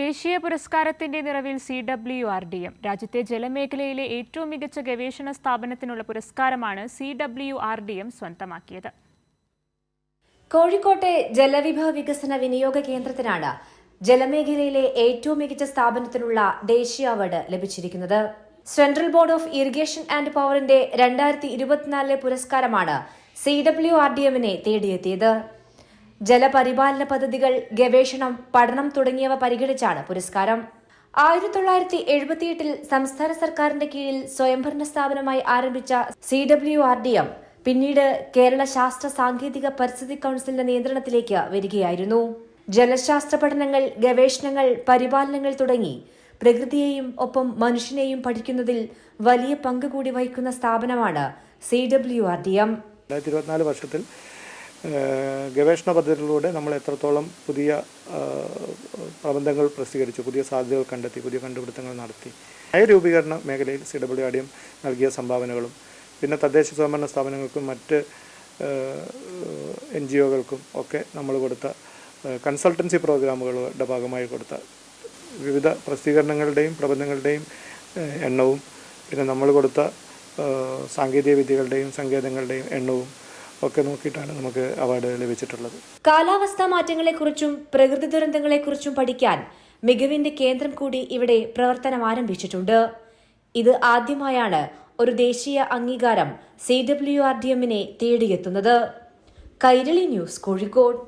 ദേശീയ പുരസ്കാരത്തിന്റെ നിറവിൽ CWRDM രാജ്യത്തെ ജലമേഖലയിലെ ഏറ്റവും മികച്ച ഗവേഷണ സ്ഥാപനത്തിനുള്ള പുരസ്കാരമാണ് CWRDM സ്വന്തമാക്കിയത്. കോഴിക്കോട്ടെ ജലവിഭവ വികസന വിനിയോഗ കേന്ദ്രത്തിനാണ് ജലമേഖലയിലെ ഏറ്റവും മികച്ച സ്ഥാപനത്തിനുള്ള ദേശീയ അവാർഡ് ലഭിച്ചിരിക്കുന്നത്. Central board of irrigation and പവറിന്റെ 2024 പുരസ്കാരമാണ് CWRDMനെ തേടിയെത്തിയത്. ജലപരിപാലന പദ്ധതികൾ, ഗവേഷണം, പഠനം തുടങ്ങിയവ പരിഗണിച്ചാണ് പുരസ്കാരം. 1978 സംസ്ഥാന സർക്കാരിന്റെ കീഴിൽ സ്വയംഭരണ സ്ഥാപനമായി ആരംഭിച്ച CWRDM പിന്നീട് കേരള ശാസ്ത്ര സാങ്കേതിക പരിസ്ഥിതി കൌൺസിലിന്റെ നിയന്ത്രണത്തിലേക്ക് വരികയായിരുന്നു. ജലശാസ്ത്ര പഠനങ്ങൾ, ഗവേഷണങ്ങൾ, പരിപാലനങ്ങൾ തുടങ്ങി പ്രകൃതിയെയും ഒപ്പം മനുഷ്യനെയും പഠിക്കുന്നതിൽ വലിയ പങ്ക് കൂടി വഹിക്കുന്ന സ്ഥാപനമാണ് CWRDM. 2024 വർഷത്തിൽ ഗവേഷണ പദ്ധതികളിലൂടെ നമ്മൾ എത്രത്തോളം പുതിയ പ്രബന്ധങ്ങൾ പ്രസിദ്ധീകരിച്ചു, പുതിയ സാധ്യതകൾ കണ്ടെത്തി, പുതിയ കണ്ടുപിടുത്തങ്ങൾ നടത്തി. നയരൂപീകരണ മേഖലയിൽ CWRDM നൽകിയ സംഭാവനകളും പിന്നെ തദ്ദേശ സ്വയംഭരണ സ്ഥാപനങ്ങൾക്കും മറ്റ് NGOകൾക്കും ഒക്കെ നമ്മൾ കൊടുത്ത കൺസൾട്ടൻസി പ്രോഗ്രാമുകളുടെ ഭാഗമായി കൊടുത്ത വിവിധ പ്രസിദ്ധീകരണങ്ങളുടെയും പ്രബന്ധങ്ങളുടെയും എണ്ണവും പിന്നെ നമ്മൾ കൊടുത്ത സാങ്കേതിക വിദ്യകളുടെയും സങ്കേതങ്ങളുടെയും എണ്ണവും ഒക്കെ നോക്കിയിട്ടാണ് നമുക്ക് അവാർഡ് ലഭിച്ചിട്ടുള്ളത്. കാലാവസ്ഥാ മാറ്റങ്ങളെക്കുറിച്ചും പ്രകൃതി ദുരന്തങ്ങളെക്കുറിച്ചും പഠിക്കാൻ മികവിന്റെ കേന്ദ്രം കൂടി ഇവിടെ പ്രവർത്തനം ആരംഭിച്ചിട്ടുണ്ട്. ഇത് ആദ്യമായാണ് ഒരു ദേശീയ അംഗീകാരം CWRDMനെ തേടിയെത്തുന്നത്. കൈരളി ന്യൂസ്, കോഴിക്കോട്.